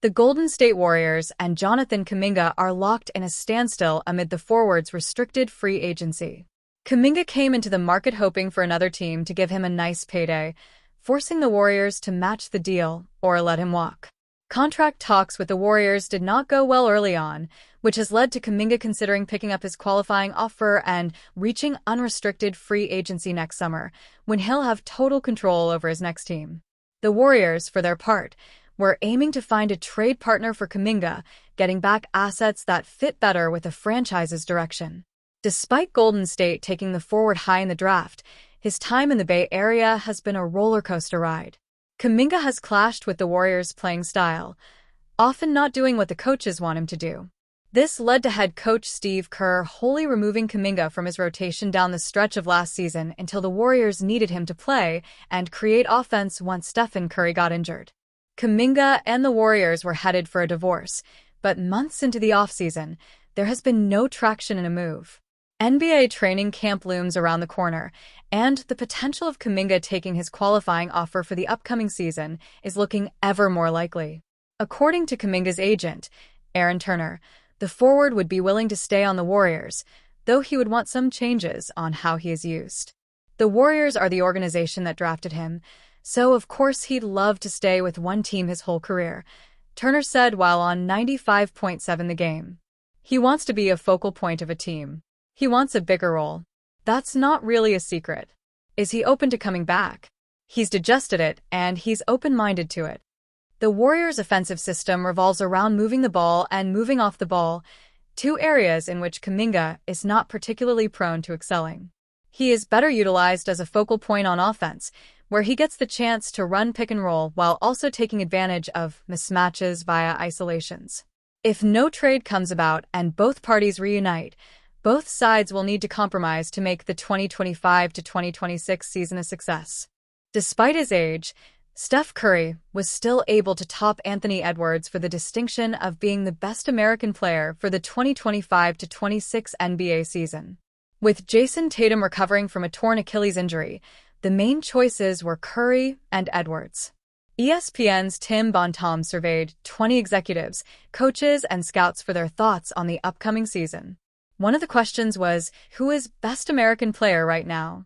The Golden State Warriors and Jonathan Kuminga are locked in a standstill amid the forward's restricted free agency. Kuminga came into the market hoping for another team to give him a nice payday, forcing the Warriors to match the deal or let him walk. Contract talks with the Warriors did not go well early on, which has led to Kuminga considering picking up his qualifying offer and reaching unrestricted free agency next summer, when he'll have total control over his next team. The Warriors, for their part, were aiming to find a trade partner for Kuminga, getting back assets that fit better with the franchise's direction. Despite Golden State taking the forward high in the draft, his time in the Bay Area has been a roller coaster ride. Kuminga has clashed with the Warriors' playing style, often not doing what the coaches want him to do. This led to head coach Steve Kerr wholly removing Kuminga from his rotation down the stretch of last season until the Warriors needed him to play and create offense once Stephen Curry got injured. Kuminga and the Warriors were headed for a divorce, but months into the offseason, there has been no traction in a move. NBA training camp looms around the corner, and the potential of Kuminga taking his qualifying offer for the upcoming season is looking ever more likely. According to Kuminga's agent, Aaron Turner, the forward would be willing to stay on the Warriors, though he would want some changes on how he is used. The Warriors are the organization that drafted him, so of course he'd love to stay with one team his whole career, Turner said while on 95.7 The Game. He wants to be a focal point of a team. He wants a bigger role. That's not really a secret. Is he open to coming back? He's digested it, and he's open-minded to it. The Warriors' offensive system revolves around moving the ball and moving off the ball, two areas in which Kuminga is not particularly prone to excelling. He is better utilized as a focal point on offense, where he gets the chance to run pick and roll while also taking advantage of mismatches via isolations. If no trade comes about and both parties reunite, both sides will need to compromise to make the 2025 to 2026 season a success. Despite his age, Steph Curry was still able to top Anthony Edwards for the distinction of being the best American player for the 2025 to 26 NBA season. With Jason Tatum recovering from a torn Achilles injury, the main choices were Curry and Edwards. ESPN's Tim Bontemps surveyed 20 executives, coaches, and scouts for their thoughts on the upcoming season. One of the questions was, who is best American player right now?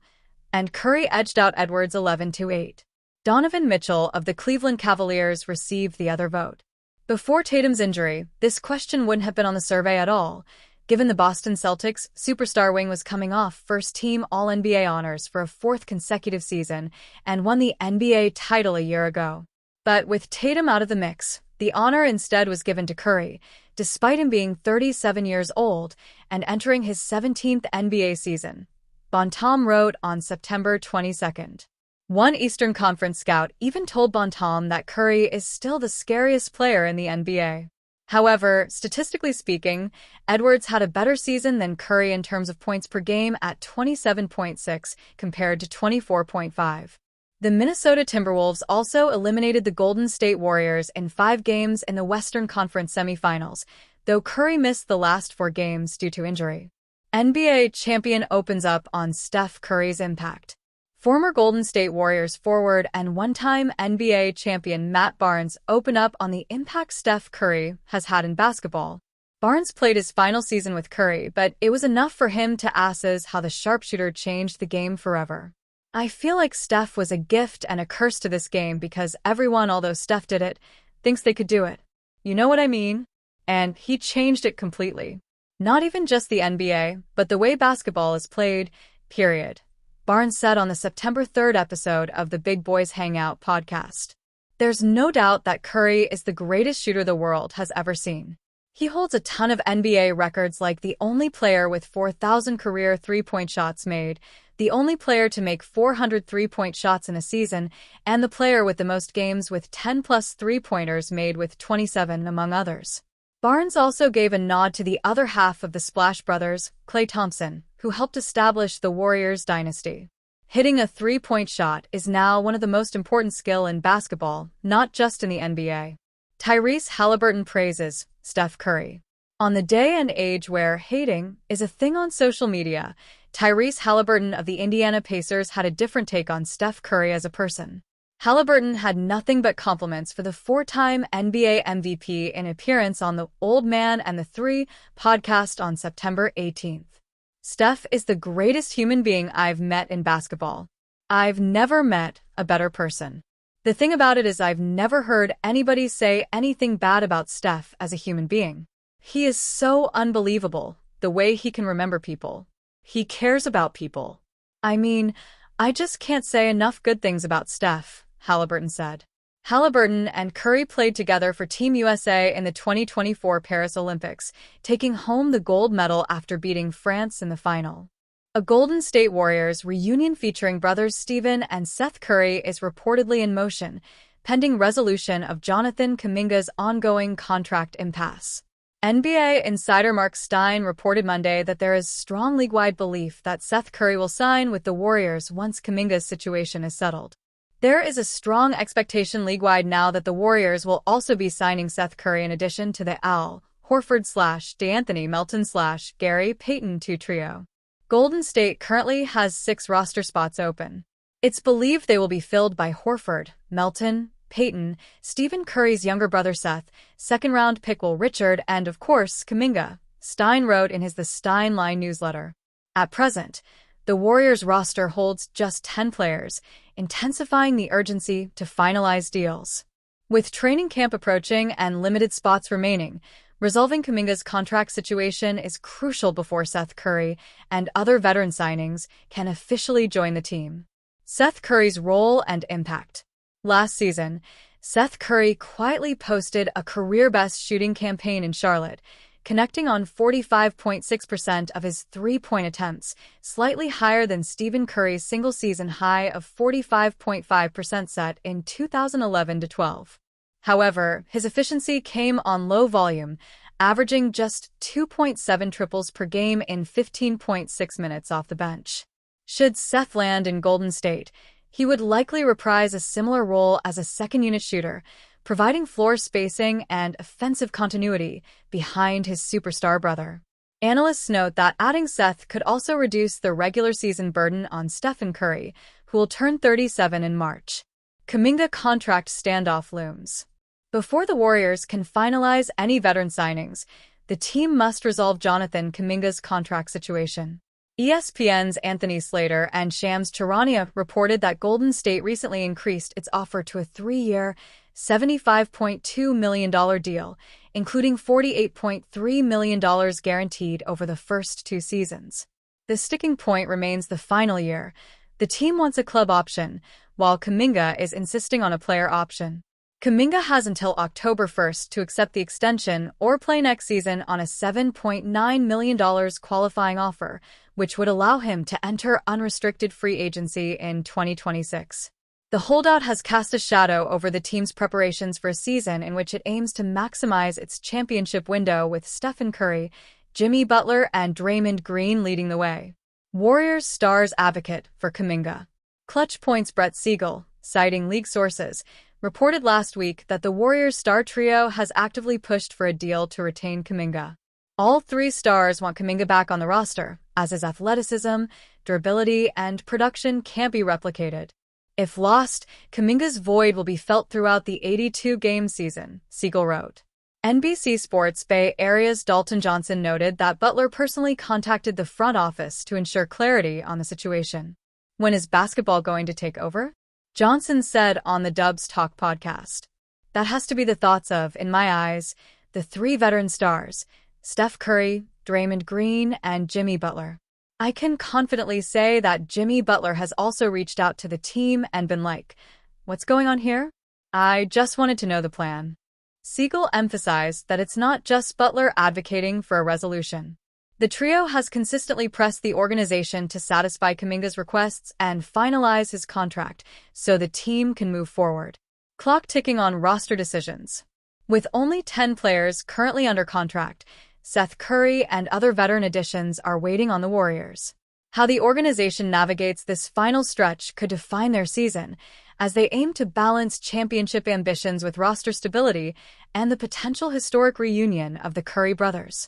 And Curry edged out Edwards 11-8. Donovan Mitchell of the Cleveland Cavaliers received the other vote. Before Tatum's injury, this question wouldn't have been on the survey at all, given the Boston Celtics' superstar wing was coming off first-team All-NBA honors for a fourth consecutive season and won the NBA title a year ago. But with Tatum out of the mix, the honor instead was given to Curry, despite him being 37 years old and entering his 17th NBA season. Bontemps wrote on September 22. One Eastern Conference scout even told Bontemps that Curry is still the scariest player in the NBA. However, statistically speaking, Edwards had a better season than Curry in terms of points per game at 27.6 compared to 24.5. The Minnesota Timberwolves also eliminated the Golden State Warriors in 5 games in the Western Conference semifinals, though Curry missed the last 4 games due to injury. NBA champion opens up on Steph Curry's impact. Former Golden State Warriors forward and one-time NBA champion Matt Barnes opened up on the impact Steph Curry has had in basketball. Barnes played his final season with Curry, but it was enough for him to ask how the sharpshooter changed the game forever. I feel like Steph was a gift and a curse to this game because everyone, although Steph did it, thinks they could do it. You know what I mean? And he changed it completely. Not even just the NBA, but the way basketball is played, period. Barnes said on the September 3rd episode of the Big Boys Hangout podcast. There's no doubt that Curry is the greatest shooter the world has ever seen. He holds a ton of NBA records like the only player with 4,000 career three-point shots made, the only player to make 400 three-point shots in a season, and the player with the most games with 10-plus three-pointers made with 27, among others. Barnes also gave a nod to the other half of the Splash Brothers, Klay Thompson, who helped establish the Warriors dynasty. Hitting a three-point shot is now one of the most important skills in basketball, not just in the NBA. Tyrese Halliburton praises Steph Curry. On the day and age where hating is a thing on social media, Tyrese Halliburton of the Indiana Pacers had a different take on Steph Curry as a person. Halliburton had nothing but compliments for the four-time NBA MVP in an appearance on the Old Man and the Three podcast on September 18th. Steph is the greatest human being I've met in basketball. I've never met a better person. The thing about it is I've never heard anybody say anything bad about Steph as a human being. He is so unbelievable, the way he can remember people. He cares about people. I mean, I just can't say enough good things about Steph, Halliburton said. Halliburton and Curry played together for Team USA in the 2024 Paris Olympics, taking home the gold medal after beating France in the final. A Golden State Warriors reunion featuring brothers Stephen and Seth Curry is reportedly in motion, pending resolution of Jonathan Kuminga's ongoing contract impasse. NBA insider Mark Stein reported Monday that there is strong league-wide belief that Seth Curry will sign with the Warriors once Kuminga's situation is settled. There is a strong expectation league-wide now that the Warriors will also be signing Seth Curry in addition to the Al Horford/DeAnthony Melton/Gary Payton 2 trio. Golden State currently has 6 roster spots open. It's believed they will be filled by Horford, Melton, Payton, Stephen Curry's younger brother Seth, second-round pick Will Richard, and, of course, Kuminga, Stein wrote in his The Stein Line newsletter. At present, the Warriors roster holds just 10 players, intensifying the urgency to finalize deals. With training camp approaching and limited spots remaining, resolving Kuminga's contract situation is crucial before Seth Curry and other veteran signings can officially join the team. Seth Curry's role and impact. Last season, Seth Curry quietly posted a career-best shooting campaign in Charlotte, connecting on 45.6% of his three-point attempts, slightly higher than Stephen Curry's single-season high of 45.5% set in 2011-12. However, his efficiency came on low volume, averaging just 2.7 triples per game in 15.6 minutes off the bench. Should Seth land in Golden State, he would likely reprise a similar role as a second-unit shooter, providing floor spacing and offensive continuity behind his superstar brother. Analysts note that adding Seth could also reduce the regular season burden on Stephen Curry, who will turn 37 in March. Kuminga contract standoff looms. Before the Warriors can finalize any veteran signings, the team must resolve Jonathan Kuminga's contract situation. ESPN's Anthony Slater and Shams Charania reported that Golden State recently increased its offer to a 3-year, $75.2 million deal, including $48.3 million guaranteed over the first 2 seasons. The sticking point remains the final year. The team wants a club option, while Kuminga is insisting on a player option. Kuminga has until October 1st to accept the extension or play next season on a $7.9 million qualifying offer, which would allow him to enter unrestricted free agency in 2026. The holdout has cast a shadow over the team's preparations for a season in which it aims to maximize its championship window with Stephen Curry, Jimmy Butler, and Draymond Green leading the way. Warriors stars advocate for Kuminga. Clutch Point's Brett Siegel, citing league sources, reported last week that the Warriors star trio has actively pushed for a deal to retain Kuminga. All 3 stars want Kuminga back on the roster, as his athleticism, durability, and production can't be replicated. If lost, Kuminga's void will be felt throughout the 82-game season, Siegel wrote. NBC Sports Bay Area's Dalton Johnson noted that Butler personally contacted the front office to ensure clarity on the situation. When is basketball going to take over? Johnson said on the Dubs Talk podcast. That has to be the thoughts of, in my eyes, the 3 veteran stars, Steph Curry, Draymond Green, and Jimmy Butler. I can confidently say that Jimmy Butler has also reached out to the team and been like, "What's going on here? I just wanted to know the plan." Siegel emphasized that it's not just Butler advocating for a resolution. The trio has consistently pressed the organization to satisfy Kuminga's requests and finalize his contract so the team can move forward. Clock ticking on roster decisions. With only 10 players currently under contract, Seth Curry and other veteran additions are waiting on the Warriors. How the organization navigates this final stretch could define their season, as they aim to balance championship ambitions with roster stability and the potential historic reunion of the Curry brothers.